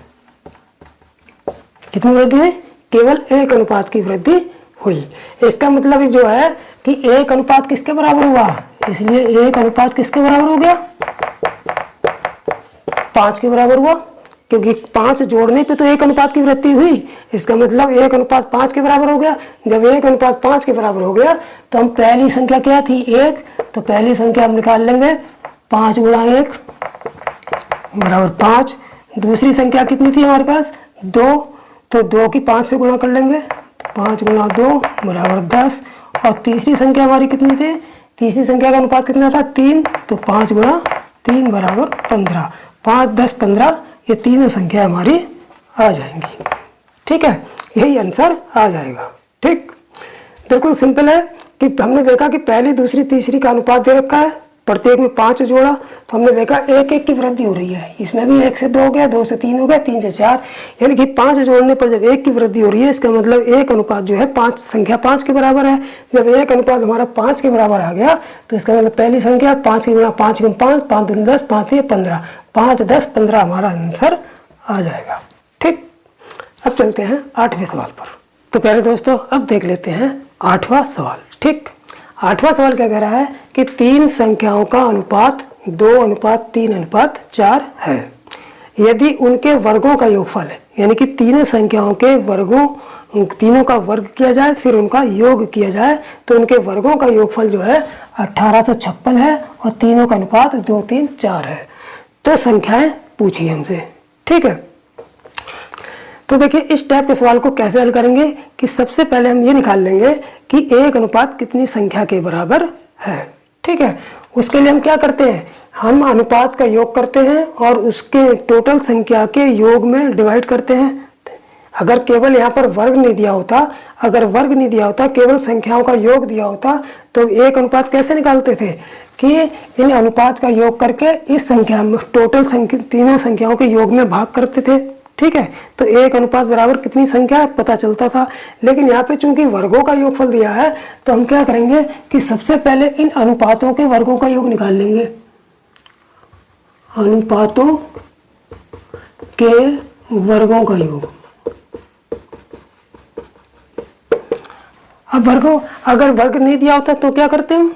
कितनी वृद्धि है, केवल 1 अनुपात की वृद्धि हुई। इसका मतलब जो है कि 1 अनुपात किसके बराबर हुआ, इसलिए 1 अनुपात किसके बराबर हो गया 5 के बराबर हुआ, क्योंकि 5 जोड़ने पे तो 1 अनुपात की वृद्धि हुई, इसका मतलब 1 अनुपात 5 के बराबर हो गया। जब 1 अनुपात 5 के बराबर हो गया तो हम पहली संख्या क्या थी 1, तो पहली संख्या हम निकाल लेंगे 5 × 1 बराबर 5। दूसरी संख्या कितनी थी हमारे पास 2, तो 2 की 5 से गुणा कर लेंगे, 5 × 2 बराबर 10। और तीसरी संख्या हमारी कितनी थी, तीसरी संख्या का अनुपात कितना था 3, तो 5 × 3 बराबर 15। 5, 10, 15 ये तीनों संख्या हमारी आ जाएंगी। ठीक है, यही आंसर आ जाएगा। ठीक, बिल्कुल सिंपल है कि हमने देखा कि पहली, दूसरी, तीसरी का अनुपात दे रखा है, प्रत्येक में 5 जोड़ा, तो हमने देखा 1-1 की वृद्धि हो रही है। इसमें भी 1 से 2 हो गया, 2 से 3 हो गया, 3 से 4, यानी कि 5 जोड़ने पर जब 1 की वृद्धि हो रही है, इसका मतलब 1 अनुपात जो है 5 संख्या 5 के बराबर है। जब 1 अनुपात हमारा 5 के बराबर आ गया तो इसका मतलब पहली संख्या 5 की गुणा 5 गुण 5, 5 दूनी 10, 5 3 15, 5 10 15 हमारा आंसर आ जाएगा। ठीक, अब चलते हैं 8वें सवाल पर। तो प्यारे दोस्तों, अब देख लेते हैं 8वां सवाल। ठीक, 8वां सवाल क्या कह रहा है कि 3 संख्याओं का अनुपात 2:3:4 है। यदि उनके वर्गों का योगफल है, यानी कि तीनों संख्याओं के वर्गों, तीनों का वर्ग किया जाए फिर उनका योग किया जाए, तो उनके वर्गों का योगफल जो है 1856 है और तीनों का अनुपात 2:3:4 है। तो संख्याएं पूछी हमसे। ठीक है, तो देखिए इस टाइप के सवाल को कैसे हल करेंगे कि सबसे पहले हम ये निकाल लेंगे कि 1 अनुपात कितनी संख्या के बराबर है। ठीक है, उसके लिए हम क्या करते हैं, हम अनुपात का योग करते हैं और उसके टोटल संख्या के योग में डिवाइड करते हैं। अगर केवल यहाँ पर वर्ग नहीं दिया होता, अगर वर्ग नहीं दिया होता, केवल संख्याओं का योग दिया होता, तो 1 अनुपात कैसे निकालते थे कि इन अनुपात का योग करके इस संख्या में टोटल संख्या तीनों संख्याओं के योग में भाग करते थे। ठीक है, तो 1 अनुपात बराबर कितनी संख्या पता चलता था। लेकिन यहाँ पे चूंकि वर्गों का योगफल दिया है तो हम क्या करेंगे कि सबसे पहले इन अनुपातों के वर्गों का योग निकाल लेंगे। अनुपातों के वर्गों का योग। अब वर्गों, अगर वर्ग नहीं दिया होता तो क्या करते हम,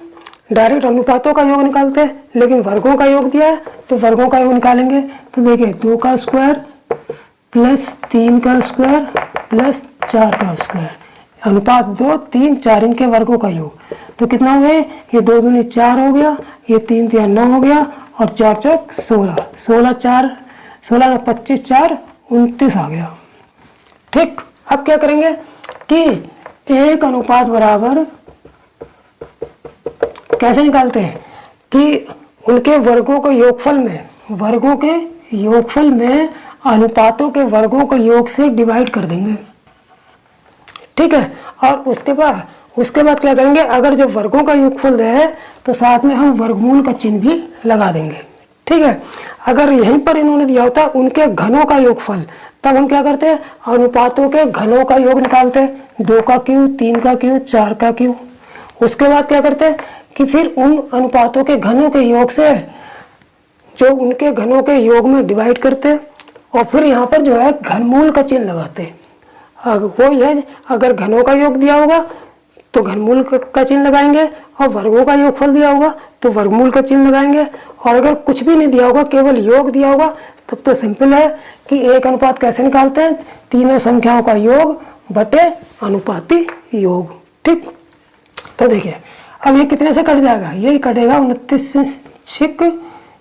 डायरेक्ट अनुपातों का योग निकालते हैं। लेकिन वर्गों का योग दिया है तो वर्गों का योग निकालेंगे। तो देखिए 2 का स्क्वायर प्लस 3 का स्क्वायर प्लस 4 का स्क्वायर, अनुपात 2, 3, 4 इनके वर्गों का योग। तो कितना हुए, ये 2 दूनी 4 हो गया, ये 3 3 9 हो गया और 4 चौक 16, 16 4 16 25 4 29 आ गया। ठीक, अब क्या करेंगे कि 1 अनुपात बराबर कैसे निकालते हैं कि उनके वर्गों के योगफल में, वर्गों के योगफल में अनुपातों के वर्गों को योग से डिवाइड कर देंगे। ठीक है, और उसके बाद क्या करेंगे, अगर जब वर्गों का योगफल है तो साथ में हम वर्गमूल का चिन्ह भी लगा देंगे। ठीक है, अगर यहीं पर इन्होंने दिया होता उनके घनों का योगफल, तब हम क्या करते हैं, अनुपातों के घनों का योग निकालते हैं। 2 का क्यूब, 3 का क्यूब, 4 का क्यूब। उसके बाद क्या करते हैं कि फिर उन अनुपातों के घनों के योग से जो उनके घनों के योग में डिवाइड करते हैं और फिर यहाँ पर जो है घनमूल का चिन्ह लगाते हैं। वो है, अगर घनों का योग दिया होगा तो घनमूल का चिन्ह लगाएंगे और वर्गों का योगफल दिया होगा तो वर्गमूल का चिन्ह लगाएंगे। और अगर कुछ भी नहीं दिया होगा, केवल योग दिया होगा, तब तो सिंपल है कि 1 अनुपात कैसे निकालते हैं, तीनों संख्याओं का योग बटे अनुपाती योग। ठीक, तो देखिए अब ये कितने से कट जाएगा, ये कटेगा 29 से 6,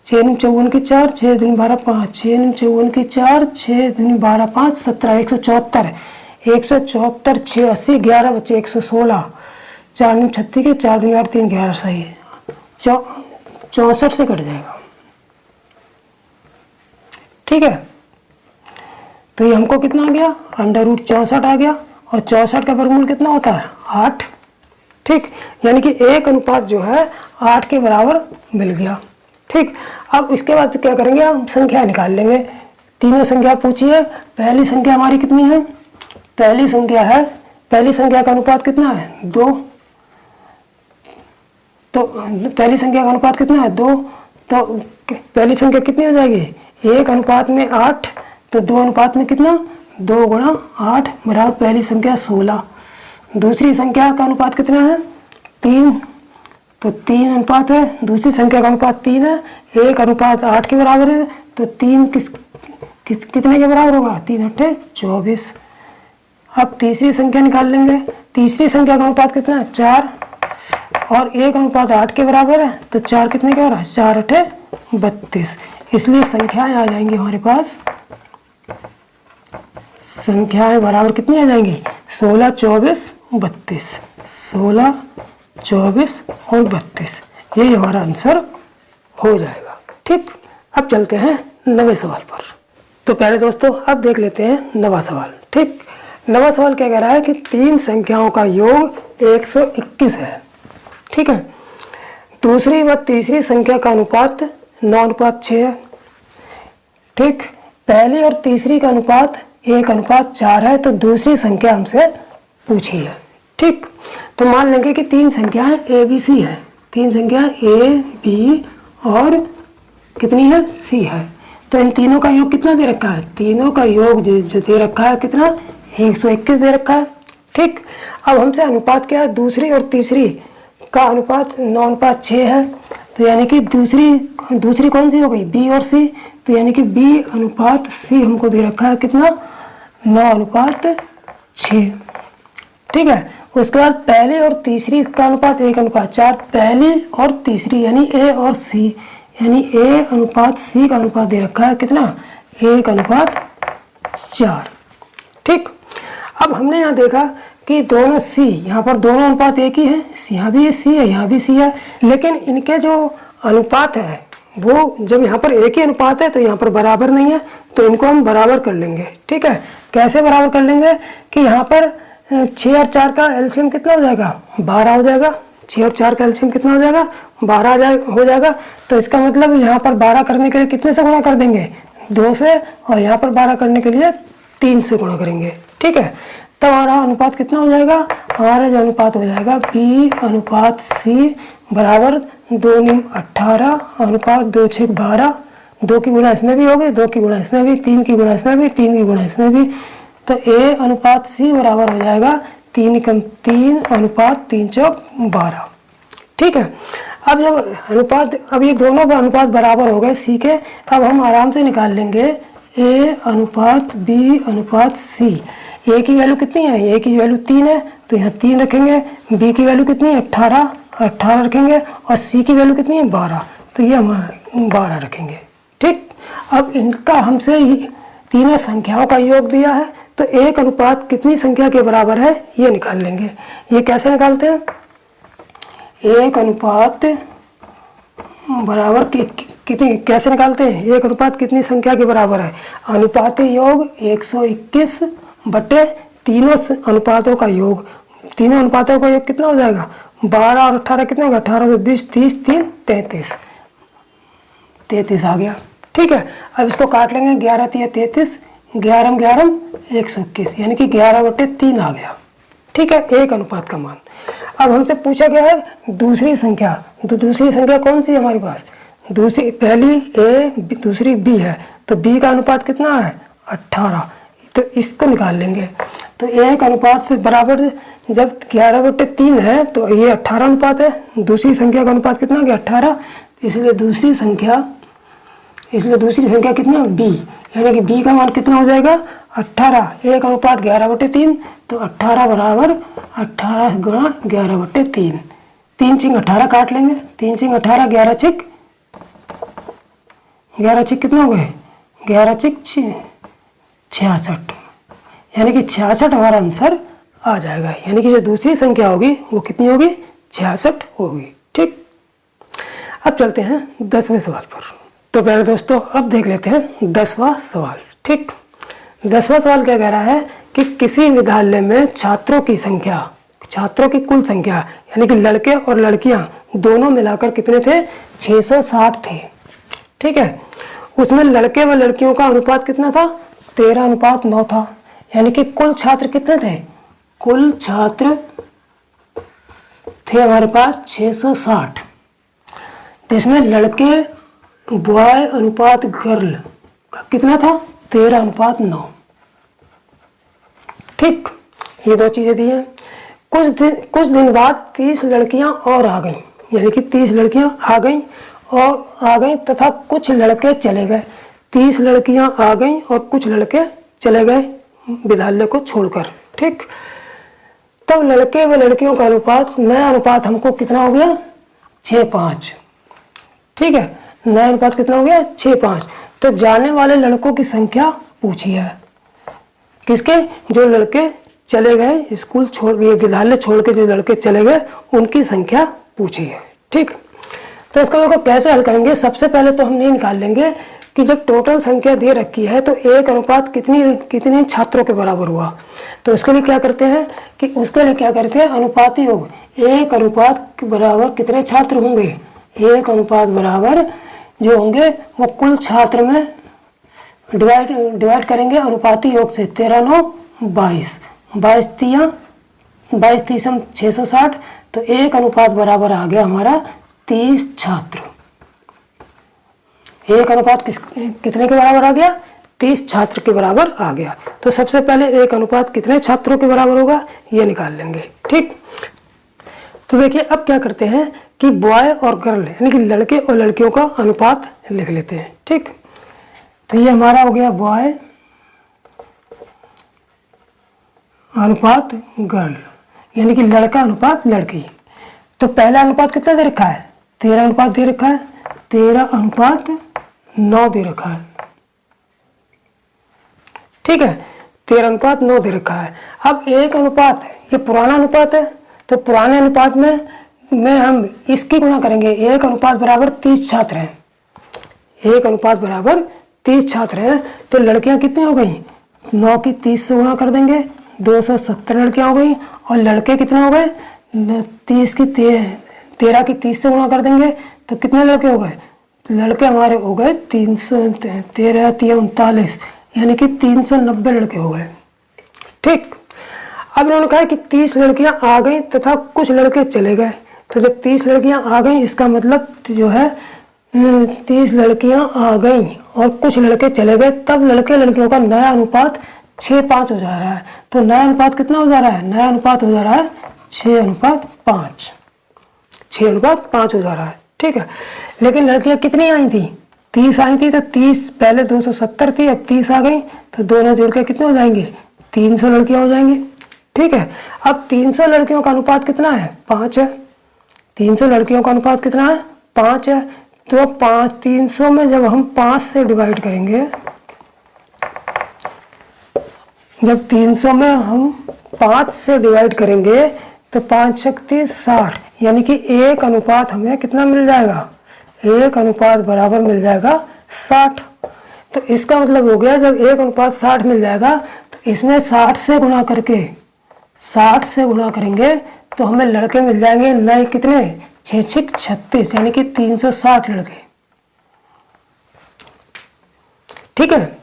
6 दूनी 54 की 4, 6 दूनी 12 5, 6 दूनी 54 की 4, 6 दूनी 12 5 17, 174, 174 6 80, 11 बच्चे 116, 4 दूनी 36 के 4 दूनी 8 3 11 सही है, 64 से कट जाएगा। ठीक है, तो ये हमको कितना आ गया, √64 आ गया और 64 का वर्गमूल कितना होता है, 8। ठीक, यानी कि 1 अनुपात जो है 8 के बराबर मिल गया। ठीक, अब इसके बाद क्या करेंगे, हम संख्या निकाल लेंगे। तीनों संख्या पूछी है। पहली संख्या हमारी कितनी है, पहली संख्या का अनुपात कितना है, 2। तो पहली संख्या का अनुपात कितना है, 2। तो पहली संख्या कितनी हो जाएगी, 1 अनुपात में 8, तो 2 अनुपात में कितना, 2 गुणा 8 बराबर पहली संख्या 16। दूसरी संख्या का अनुपात कितना है, 3, तो 3 अनुपात है, दूसरी संख्या का अनुपात 3 है। 1 अनुपात 8 के बराबर है तो 3 कितने के बराबर होगा, 3 8 24। अब तीसरी संख्या निकाल लेंगे। तीसरी संख्या का अनुपात कितना है, 4 और 1 अनुपात 8 के बराबर है तो 4 कितने के बराबर है, 4 8 32। इसलिए संख्याएं आ जाएंगी हमारे पास, संख्याएं बराबर कितनी आ जाएंगी, 16 24 32, 16 24 और 32, यही हमारा आंसर हो जाएगा। ठीक, अब चलते हैं नवे सवाल पर। तो प्यारे दोस्तों अब देख लेते हैं नवा सवाल। ठीक, नवा सवाल क्या कह रहा है कि 3 संख्याओं का योग 121 है। ठीक है, दूसरी व तीसरी संख्या का अनुपात 9:6 है। ठीक, पहली और तीसरी का अनुपात 1:4 है। तो दूसरी संख्या हमसे पूछी है। ठीक, तो मान लेंगे कि 3 संख्याएं ए बी सी है। 3 संख्या ए बी और कितनी है सी है। तो इन तीनों का योग कितना दे रखा है? तीनों का योग जो दे रखा है कितना? 121 दे रखा है। ठीक, अब हमसे अनुपात क्या है? दूसरी और तीसरी का अनुपात 9:6 है। तो यानी कि दूसरी कौन सी हो गई? बी और सी। तो यानी कि बी अनुपात सी हमको दे रखा है कितना? 9:6। ठीक है, उसके बाद पहली और तीसरी का अनुपात 1:4। पहली और तीसरी यानी ए और सी, यानी ए अनुपात सी का अनुपात दे रखा है कितना? 1:4। ठीक, अब हमने यहाँ देखा कि दोनों सी, यहाँ पर दोनों अनुपात एक ही है। यहाँ भी सी है, यहाँ भी सी है, लेकिन इनके जो अनुपात है वो जब यहाँ पर एक ही अनुपात है तो यहाँ पर बराबर नहीं है। तो इनको हम बराबर कर लेंगे। ठीक है, कैसे बराबर कर लेंगे कि यहाँ पर 6 और 4 का एलसीएम कितना हो जाएगा? 12 हो जाएगा। 6 और 4 का एलसीएम कितना हो जाएगा? 12 हो जाएगा। तो इसका मतलब यहाँ पर 12 करने के लिए कितने से गुणा कर देंगे? 2 से। और यहाँ पर 12 करने के लिए 3 से गुणा करेंगे। ठीक है, तब हमारा अनुपात कितना हो जाएगा? हमारा जो अनुपात हो जाएगा बी अनुपात सी बराबर 2 9 18 अनुपात 2 6 12। 2 की गुणा इसमें भी होगी, 2 की गुणा इसमें भी, 3 की गुणा इसमें भी, 3 की गुणा इसमें भी। तो ए अनुपात सी बराबर हो जाएगा 3 अनुपात 3 चौक 12। ठीक है, अब ये दोनों का अनुपात बराबर हो गए सी के। अब हम आराम से निकाल लेंगे ए अनुपात बी अनुपात सी। ए की वैल्यू कितनी है? ए की वैल्यू 3 है, तो यहाँ 3 रखेंगे। बी की वैल्यू कितनी है? 18 रखेंगे। और सी की वैल्यू कितनी है? 12, तो ये हम 12 रखेंगे। ठीक, अब इनका हमसे तीनों संख्याओं का योग दिया है, तो एक अनुपात कितनी संख्या के बराबर है ये निकाल लेंगे। ये कैसे निकालते हैं? एक अनुपात बराबर कितनी कैसे निकालते हैं? एक अनुपात कितनी संख्या के बराबर है? अनुपाती योग 121 बटे तीनों अनुपातों का योग। तीनों अनुपातों का योग कितना हो जाएगा? 12 और 18 कितना होगा? 18 से 20 30 3 33 आ गया। ठीक है, अब इसको काट लेंगे। 11 3 33, 11 11 121, यानी कि 11/3 आ गया। ठीक है, एक अनुपात का मान। अब हमसे पूछा गया है दूसरी संख्या। तो दूसरी संख्या कौन सी है हमारे पास? पहली ए दूसरी बी है। तो बी का अनुपात कितना है? 18। तो इसको निकाल लेंगे। तो एक अनुपात से बराबर जब 11/3 है तो ये 18 अनुपात है। दूसरी संख्या का अनुपात कितना हो गया? 18। इसलिए दूसरी संख्या कितनी है? बी, यानी कि बी का मान कितना हो जाएगा? 18। 1 अनुपात 11/3, तो 18 बराबर 18 गुणा 11/3। 3 छिंग 18 काट लेंगे। 3 छिंग 18, 11 छिक कितना हो गए? 11 छिक 66, यानी कि 66 हमारा आंसर आ जाएगा। यानी कि जो दूसरी संख्या होगी वो कितनी होगी? 66 होगी। ठीक, अब चलते हैं 10वें सवाल पर। तो पहले दोस्तों अब देख लेते हैं 10वां सवाल। ठीक, 10वां सवाल क्या कह रहा है कि किसी विद्यालय में छात्रों की कुल संख्या यानी कि लड़के और लड़कियां दोनों मिलाकर कितने थे? 660 थे। ठीक है, उसमें लड़के व लड़कियों का अनुपात कितना था? 13:9 था। यानी कि कुल छात्र कितने थे? कुल छात्र थे हमारे पास 660, जिसमें लड़के बॉय अनुपात गर्ल का कितना था? 13:9। ठीक, ये 2 चीजें दी हैं। कुछ दिन बाद 30 लड़कियां और आ गईं, यानी कि 30 लड़कियां आ गईं तथा कुछ लड़के चले गए। 30 लड़कियां आ गईं और कुछ लड़के चले गए विद्यालय को छोड़कर। ठीक, तब लड़के व लड़कियों का अनुपात, नया अनुपात हमको कितना हो गया? 6:5। ठीक है, नया अनुपात कितना हो गया? 6:5। तो जाने वाले लड़कों की संख्या पूछी है। किसके? जो लड़के चले गए स्कूल छोड़, विद्यालय छोड़ के जो लड़के चले गए उनकी संख्या पूछी है। ठीक, तो इसको देखो कैसे हल करेंगे। सबसे पहले तो हम ये निकाल लेंगे कि जब टोटल संख्या दे रखी है तो एक अनुपात कितनी छात्रों के बराबर हुआ। तो उसके लिए क्या करते हैं कि अनुपाती योग, एक अनुपात के बराबर कितने छात्र होंगे, एक अनुपात बराबर जो होंगे वो कुल छात्र में डिवाइड करेंगे अनुपाती योग से। 13 9 22, 22 तीसम 660, तो एक अनुपात बराबर आ गया हमारा 30 छात्र। एक अनुपात कितने के बराबर आ गया, 30 छात्र के बराबर आ गया। तो सबसे पहले एक अनुपात कितने छात्रों के बराबर होगा ये निकाल लेंगे। ठीक, तो देखिए अब क्या करते हैं कि बॉय और गर्ल यानी कि लड़के और लड़कियों का अनुपात लिख लेते हैं। ठीक, तो ये हमारा हो गया बॉय अनुपात गर्ल यानी कि लड़का अनुपात लड़की। तो पहला अनुपात कितना दे रखा है, 13 अनुपात दे रखा है, 13 अनुपात 9 दे रखा है। ठीक है, 13 अनुपात 9 दे रखा है। अब एक अनुपात ये पुराना अनुपात है, तो पुराने अनुपात में हम इसकी गुणा करेंगे। एक अनुपात बराबर 30 छात्र हैं, एक अनुपात बराबर 30 छात्र हैं, तो लड़कियां कितनी हो गई, 9 की 30 से गुणा कर देंगे, 270 लड़कियां हो गई। और लड़के कितने हो गए, 13 की 30 से गुणा कर देंगे तो कितने लड़के हो गए, लड़के हमारे हो गए 13 39 यानी कि 390 लड़के हो गए। ठीक, अब इन्होंने कहा कि 30 लड़कियां आ गई तथा कुछ लड़के चले गए। तो जब 30 लड़कियां आ गई इसका मतलब जो है 30 लड़कियां आ गई और कुछ लड़के चले गए, तब लड़के लड़कियों का नया अनुपात 6:5 हो जा रहा है। तो नया अनुपात कितना हो जा रहा है, नया अनुपात हो जा रहा है 6:5, 6:5 हो जा रहा है। ठीक है, लेकिन लड़कियां कितनी आई थी, 30 आई थी, तो 30 पहले 270 थी, अब 30 आ गई, तो दोनों जुड़ के कितने हो जाएंगे, 300 लड़कियां हो जाएंगी। ठीक है, अब 300 लड़कियों का अनुपात कितना है, 5 है। 300 लड़कियों का अनुपात कितना है, 5 है। तो 300 में जब हम 5 से डिवाइड करेंगे, जब 300 में हम 5 से डिवाइड करेंगे तो 5 शक्ति 60 यानी कि एक अनुपात हमें कितना मिल जाएगा, एक अनुपात बराबर मिल जाएगा 60। तो इसका मतलब हो गया जब एक अनुपात 60 मिल जाएगा तो इसमें 60 से गुणा करेंगे तो हमें लड़के मिल जाएंगे नए कितने, 6 6 36 यानी कि 360 लड़के। ठीक है,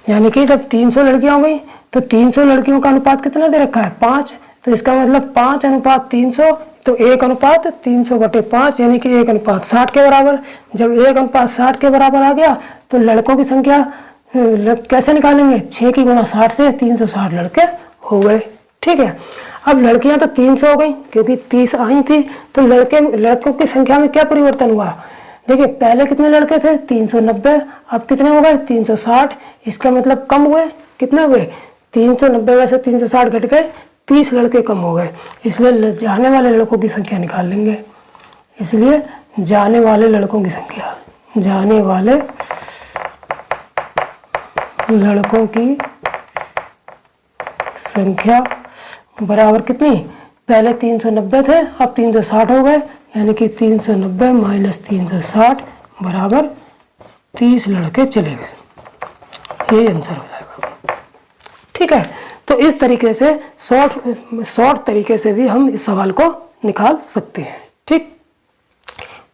यानी कि जब 300 लड़कियां हो गई तो 300 लड़कियों का अनुपात कितना दे रखा है, 5। तो इसका मतलब 5 अनुपात 300, तो 1 अनुपात 300/5 यानी कि 1 अनुपात 60 के बराबर। जब 1 अनुपात 60 के बराबर आ गया तो लड़कों की संख्या कैसे निकालेंगे, 6 की गुणा 60 से 360 लड़के हो गए। ठीक है, अब लड़कियां तो 300 हो गई क्योंकि 30 आई थी, तो लड़कों की संख्या में क्या परिवर्तन हुआ, देखिए पहले कितने लड़के थे 390, अब कितने हो गए 360। इसका मतलब कम हुए, कितने हुए 390 में से 360 घट गए, 30 लड़के कम हो गए। इसलिए जाने वाले लड़कों की संख्या निकाल लेंगे। इसलिए जाने वाले लड़कों की संख्या, जाने वाले लड़कों की संख्या बराबर कितनी, पहले 390 थे अब 360 हो गए, यानी कि 390 माइनस 360 बराबर 30 लड़के चले गए। ये आंसर हो जाएगा। ठीक है, तो इस तरीके से शॉर्ट तरीके से भी हम इस सवाल को निकाल सकते हैं। ठीक,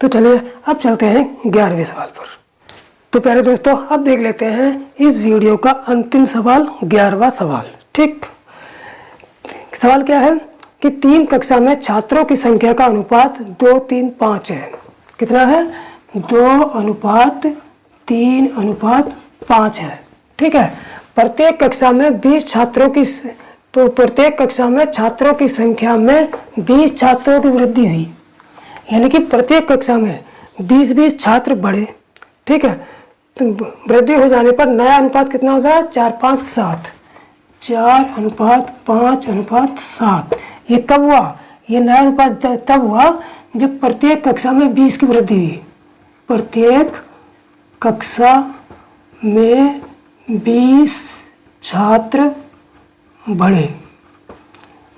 तो चलिए अब चलते हैं 11वें सवाल पर। तो प्यारे दोस्तों अब देख लेते हैं इस वीडियो का अंतिम सवाल, 11वां सवाल। ठीक, सवाल क्या है कि 3 कक्षा में छात्रों की संख्या का अनुपात 2:3:5 है। कितना है, 2:3:5 है। ठीक है, प्रत्येक कक्षा में 20 छात्रों की, तो प्रत्येक कक्षा में छात्रों की संख्या में 20 छात्रों की वृद्धि हुई, यानी कि प्रत्येक कक्षा में 20-20 छात्र बढ़े। ठीक है, तो वृद्धि हो जाने पर नया अनुपात कितना होता है, 4:5:7, 4:5:7। ये कब हुआ, ये नया अनुपात तब हुआ जब प्रत्येक कक्षा में 20 की वृद्धि हुई। प्रत्येक कक्षा में 20 छात्र बढ़े,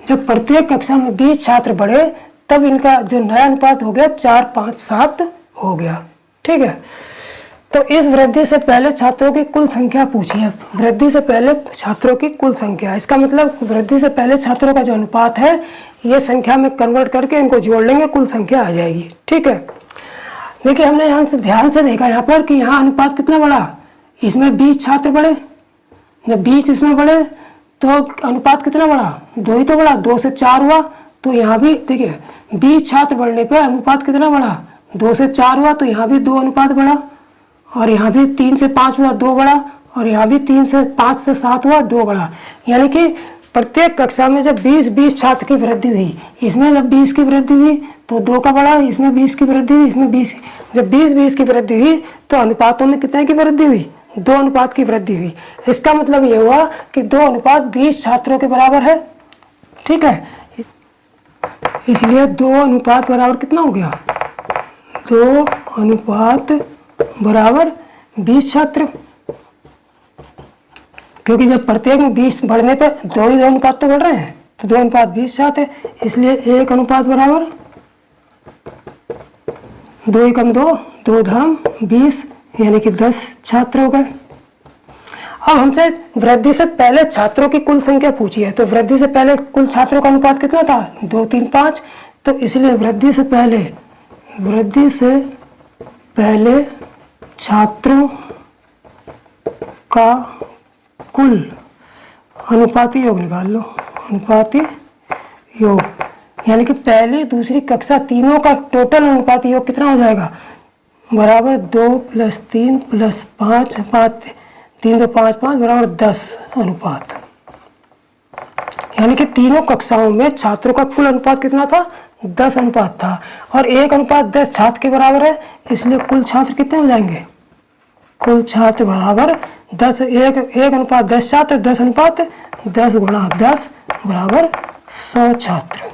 जब प्रत्येक कक्षा में 20 छात्र बढ़े तब इनका जो नया अनुपात हो गया 4:5:7 हो गया। ठीक है, तो इस वृद्धि से पहले छात्रों की कुल संख्या पूछी है। वृद्धि से पहले छात्रों की कुल संख्या, इसका मतलब वृद्धि से पहले छात्रों का जो अनुपात है ये संख्या में कन्वर्ट करके इनको जोड़ लेंगे, कुल संख्या आ जाएगी। ठीक है, देखिए हमने यहाँ से ध्यान से देखा यहाँ पर कि यहाँ अनुपात कितना बढ़ा, इसमें 20 छात्र बढ़े, जब 20 इसमें बढ़े तो अनुपात कितना बढ़ा, 2 ही तो बढ़ा, 2 से 4 हुआ। तो यहाँ भी देखिए 20 छात्र बढ़ने पर अनुपात कितना बढ़ा, 2 से 4 हुआ, तो यहाँ भी 2 अनुपात बढ़ा, और यहाँ भी 3 से 5 हुआ, 2 बढ़ा, और यहाँ भी 3 से 5 से 7 हुआ, 2 बढ़ा। यानी कि प्रत्येक कक्षा में जब 20-20 छात्र की वृद्धि हुई, इसमें जब 20 की वृद्धि हुई तो 2 का बढ़ा, इसमें 20 की वृद्धि हुई, इसमें 20, जब 20-20 की वृद्धि हुई तो अनुपातों में कितने की वृद्धि हुई, 2 अनुपात की वृद्धि हुई। इसका मतलब ये हुआ कि 2 अनुपात 20 छात्रों के बराबर है। ठीक है, इसलिए 2 अनुपात बराबर कितना हो गया, 2 अनुपात बराबर 20 छात्र, क्योंकि जब प्रत्येक में 20 बढ़ने पे 2 ही 2 अनुपात तो बढ़ रहे हैं, तो 2 अनुपात 20 छात्र, इसलिए 1 अनुपात बराबर 2 एकम 2, 2 धाम 20, यानी कि 10 छात्र हो गए। अब हमसे वृद्धि से पहले छात्रों की कुल संख्या पूछी है, तो वृद्धि से पहले कुल छात्रों का अनुपात कितना था, 2, 3, 5, तो इसलिए वृद्धि से पहले छात्रों का कुल अनुपाती योग निकाल लो, अनुपाती योग, यानी कि पहली दूसरी कक्षा तीनों का टोटल अनुपाती योग कितना हो जाएगा, बराबर 2 + 3 + 5, 3 2 5 5 बराबर 10 अनुपात। यानी कि तीनों कक्षाओं में छात्रों का कुल अनुपात कितना था, 10 अनुपात था, और 1 अनुपात 10 छात्र के बराबर है, इसलिए कुल छात्र कितने हो जाएंगे, कुल छात्र बराबर 10, 1 अनुपात 10 छात्र, 10 अनुपात 10 × 10 बराबर 100 छात्र।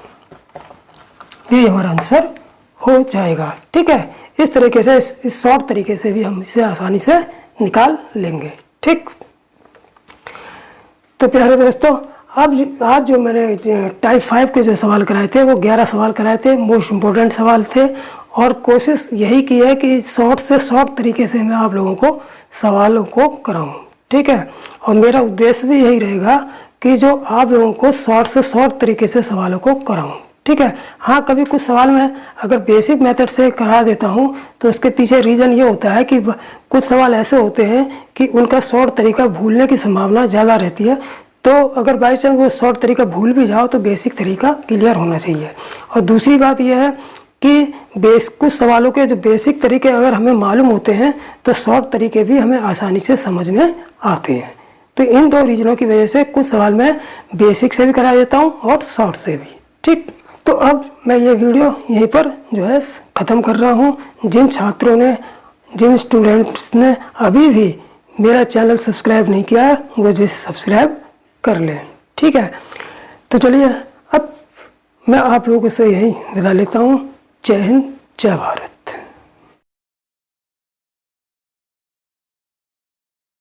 ये हमारा आंसर हो जाएगा। ठीक है, इस तरीके से इस शॉर्ट तरीके से भी हम इसे आसानी से निकाल लेंगे। ठीक, तो प्यारे दोस्तों, अब आज जो मैंने टाइप 5 के जो सवाल कराए थे वो 11 सवाल कराए थे, मोस्ट इम्पोर्टेंट सवाल थे, और कोशिश यही की है कि शॉर्ट से शॉर्ट तरीके से मैं आप लोगों को सवालों को कराऊं। ठीक है, और मेरा उद्देश्य भी यही रहेगा कि जो आप लोगों को शॉर्ट से शॉर्ट तरीके से सवालों को कराऊं। ठीक है, हाँ कभी कुछ सवाल मैं अगर बेसिक मेथड से करा देता हूँ तो उसके पीछे रीज़न ये होता है कि कुछ सवाल ऐसे होते हैं कि उनका शॉर्ट तरीका भूलने की संभावना ज़्यादा रहती है, तो अगर बाई चांस वो शॉर्ट तरीका भूल भी जाओ तो बेसिक तरीका क्लियर होना चाहिए। और दूसरी बात यह है कि कुछ सवालों के जो बेसिक तरीके अगर हमें मालूम होते हैं तो शॉर्ट तरीके भी हमें आसानी से समझ में आते हैं। तो इन 2 रीजनों की वजह से कुछ सवाल मैं बेसिक से भी करा देता हूँ और शॉर्ट से भी। ठीक, तो अब मैं ये वीडियो यहीं पर जो है ख़त्म कर रहा हूँ। जिन छात्रों ने, जिन स्टूडेंट्स ने अभी भी मेरा चैनल सब्सक्राइब नहीं किया है वो जो सब्सक्राइब कर लें। ठीक है, तो चलिए अब मैं आप लोगों से यहीं विदा लेता हूँ। जय हिंद, जय भारत।